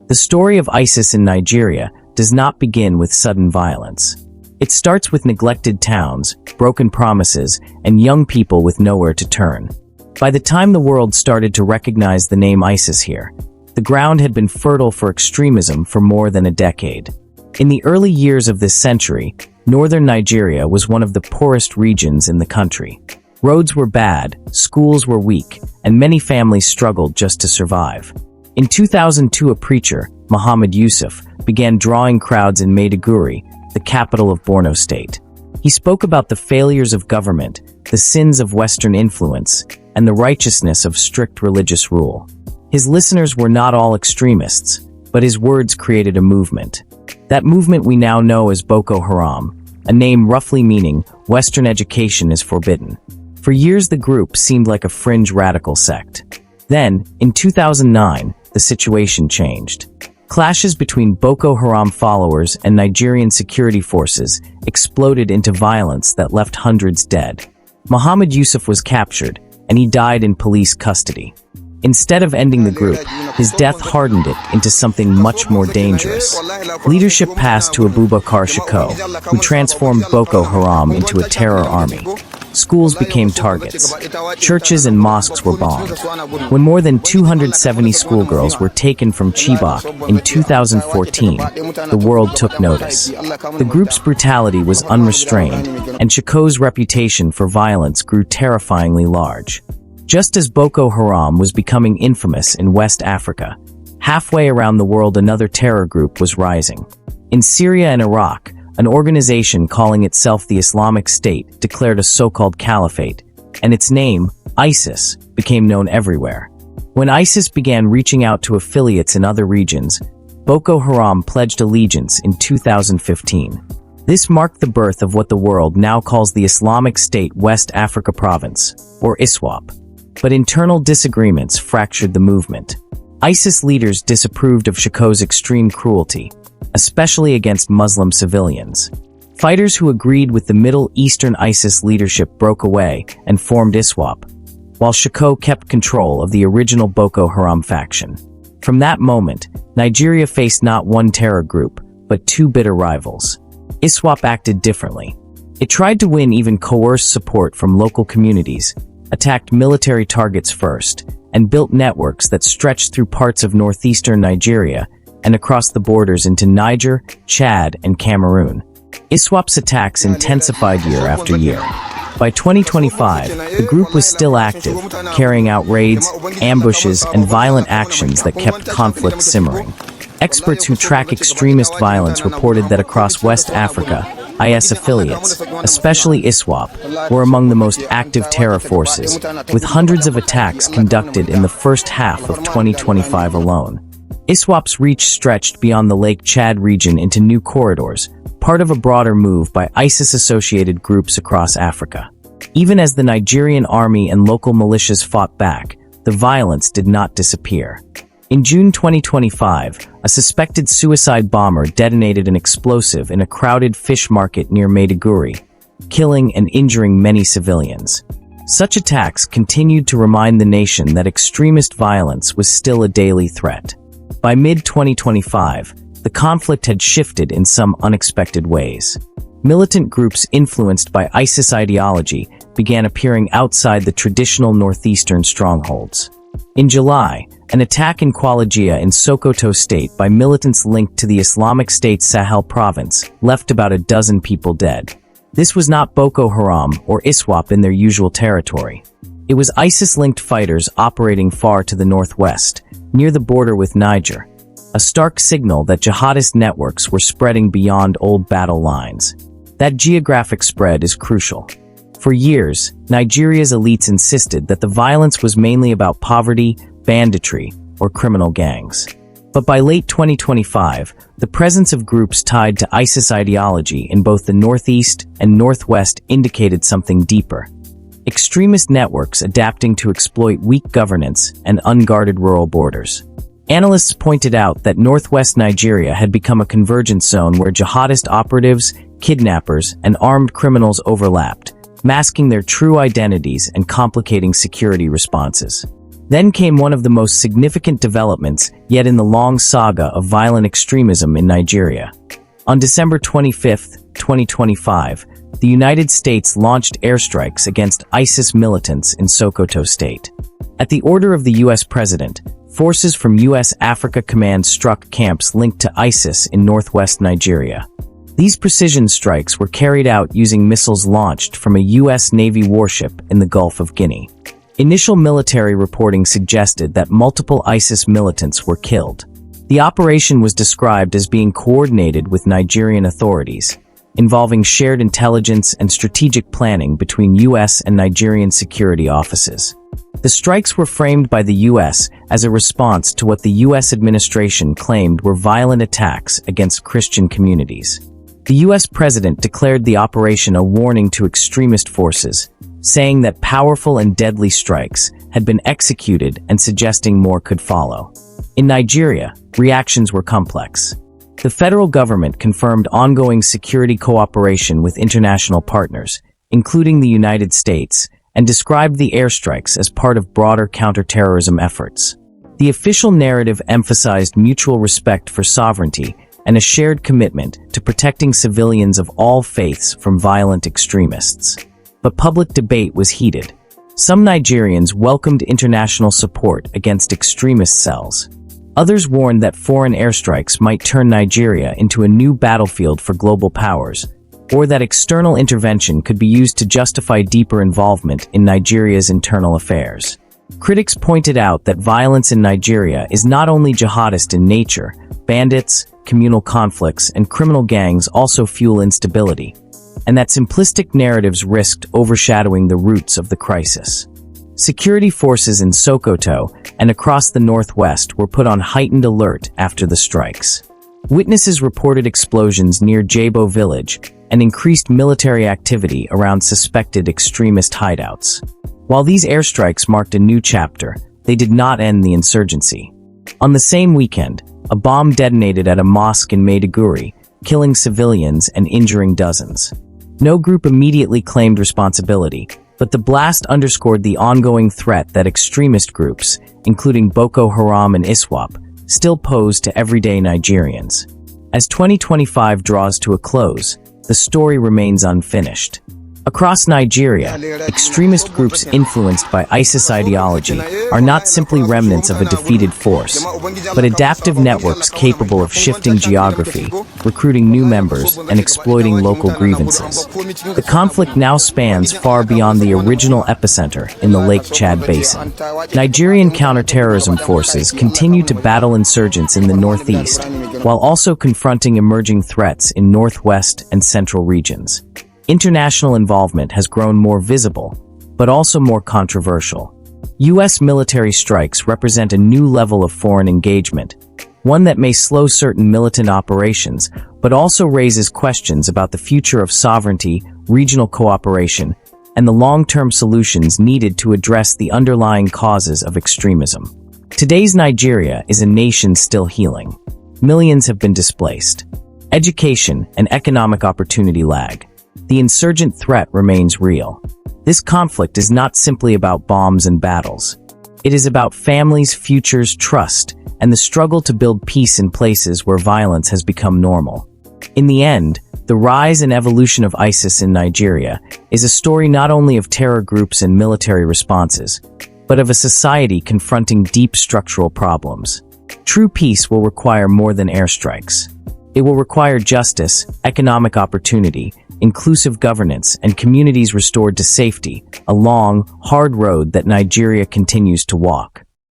The story of ISIS in Nigeria does not begin with sudden violence. It starts with neglected towns, broken promises, and young people with nowhere to turn. By the time the world started to recognize the name ISIS here, the ground had been fertile for extremism for more than a decade. In the early years of this century, northern Nigeria was one of the poorest regions in the country. Roads were bad, schools were weak, and many families struggled just to survive. In 2002, a preacher, Muhammad Yusuf, began drawing crowds in Maiduguri, the capital of Borno State. He spoke about the failures of government, the sins of Western influence, and the righteousness of strict religious rule. His listeners were not all extremists, but his words created a movement. That movement we now know as Boko Haram, a name roughly meaning Western education is forbidden. For years the group seemed like a fringe radical sect. Then, in 2009, the situation changed. Clashes between Boko Haram followers and Nigerian security forces exploded into violence that left hundreds dead. Muhammad Yusuf was captured, and he died in police custody. Instead of ending the group, his death hardened it into something much more dangerous. Leadership passed to Abubakar Shekau, who transformed Boko Haram into a terror army. Schools became targets. Churches and mosques were bombed. When more than 270 schoolgirls were taken from Chibok in 2014, the world took notice. The group's brutality was unrestrained, and Shekau's reputation for violence grew terrifyingly large. Just as Boko Haram was becoming infamous in West Africa, halfway around the world another terror group was rising. In Syria and Iraq, an organization calling itself the Islamic State declared a so-called caliphate, and its name, ISIS, became known everywhere. When ISIS began reaching out to affiliates in other regions, Boko Haram pledged allegiance in 2015. This marked the birth of what the world now calls the Islamic State West Africa Province, or ISWAP. But internal disagreements fractured the movement. ISIS leaders disapproved of Shekau's extreme cruelty, especially against Muslim civilians. Fighters who agreed with the Middle Eastern ISIS leadership broke away and formed ISWAP, while Shekau kept control of the original Boko Haram faction. From that moment, Nigeria faced not one terror group, but two bitter rivals. ISWAP acted differently. It tried to win even coerced support from local communities, attacked military targets first, and built networks that stretched through parts of northeastern Nigeria and across the borders into Niger, Chad, and Cameroon. ISWAP's attacks intensified year after year. By 2025, the group was still active, carrying out raids, ambushes, and violent actions that kept conflict simmering. Experts who track extremist violence reported that across West Africa, IS affiliates, especially ISWAP, were among the most active terror forces, with hundreds of attacks conducted in the first half of 2025 alone. ISWAP's reach stretched beyond the Lake Chad region into new corridors, part of a broader move by ISIS-associated groups across Africa. Even as the Nigerian army and local militias fought back, the violence did not disappear. In June 2025, a suspected suicide bomber detonated an explosive in a crowded fish market near Maiduguri, killing and injuring many civilians. Such attacks continued to remind the nation that extremist violence was still a daily threat. By mid-2025, the conflict had shifted in some unexpected ways. Militant groups influenced by ISIS ideology began appearing outside the traditional northeastern strongholds. In July, an attack in Kwalajia in Sokoto State by militants linked to the Islamic State Sahel province left about a dozen people dead. This was not Boko Haram or ISWAP in their usual territory. It was ISIS-linked fighters operating far to the northwest, near the border with Niger, a stark signal that jihadist networks were spreading beyond old battle lines. That geographic spread is crucial. For years, Nigeria's elites insisted that the violence was mainly about poverty, banditry, or criminal gangs. But by late 2025, the presence of groups tied to ISIS ideology in both the northeast and northwest indicated something deeper. Extremist networks adapting to exploit weak governance and unguarded rural borders. Analysts pointed out that northwest Nigeria had become a convergence zone where jihadist operatives, kidnappers, and armed criminals overlapped, masking their true identities and complicating security responses. Then came one of the most significant developments yet in the long saga of violent extremism in Nigeria. On December 25, 2025, the United States launched airstrikes against ISIS militants in Sokoto State. At the order of the U.S. President, forces from U.S. Africa Command struck camps linked to ISIS in northwest Nigeria. These precision strikes were carried out using missiles launched from a U.S. Navy warship in the Gulf of Guinea. Initial military reporting suggested that multiple ISIS militants were killed. The operation was described as being coordinated with Nigerian authorities, involving shared intelligence and strategic planning between U.S. and Nigerian security offices. The strikes were framed by the U.S. as a response to what the U.S. administration claimed were violent attacks against Christian communities. The U.S. president declared the operation a warning to extremist forces, saying that powerful and deadly strikes had been executed and suggesting more could follow. In Nigeria, reactions were complex. The federal government confirmed ongoing security cooperation with international partners, including the United States, and described the airstrikes as part of broader counterterrorism efforts. The official narrative emphasized mutual respect for sovereignty and a shared commitment to protecting civilians of all faiths from violent extremists. But public debate was heated. Some Nigerians welcomed international support against extremist cells. Others warned that foreign airstrikes might turn Nigeria into a new battlefield for global powers, or that external intervention could be used to justify deeper involvement in Nigeria's internal affairs. Critics pointed out that violence in Nigeria is not only jihadist in nature. Bandits, communal conflicts, and criminal gangs also fuel instability, and that simplistic narratives risked overshadowing the roots of the crisis. Security forces in Sokoto and across the northwest were put on heightened alert after the strikes. Witnesses reported explosions near Jabo village and increased military activity around suspected extremist hideouts. While these airstrikes marked a new chapter, they did not end the insurgency. On the same weekend, a bomb detonated at a mosque in Maiduguri, killing civilians and injuring dozens. No group immediately claimed responsibility, but the blast underscored the ongoing threat that extremist groups, including Boko Haram and ISWAP, still pose to everyday Nigerians. As 2025 draws to a close, the story remains unfinished. Across Nigeria, extremist groups influenced by ISIS ideology are not simply remnants of a defeated force, but adaptive networks capable of shifting geography, recruiting new members, and exploiting local grievances. The conflict now spans far beyond the original epicenter in the Lake Chad Basin. Nigerian counterterrorism forces continue to battle insurgents in the northeast, while also confronting emerging threats in northwest and central regions. International involvement has grown more visible, but also more controversial. U.S. military strikes represent a new level of foreign engagement, one that may slow certain militant operations, but also raises questions about the future of sovereignty, regional cooperation, and the long-term solutions needed to address the underlying causes of extremism. Today's Nigeria is a nation still healing. Millions have been displaced. Education and economic opportunity lag. The insurgent threat remains real. This conflict is not simply about bombs and battles. It is about families, futures, trust, and the struggle to build peace in places where violence has become normal. In the end, the rise and evolution of ISIS in Nigeria is a story not only of terror groups and military responses, but of a society confronting deep structural problems. True peace will require more than airstrikes. It will require justice, economic opportunity, inclusive governance, and communities restored to safety, a long, hard road that Nigeria continues to walk.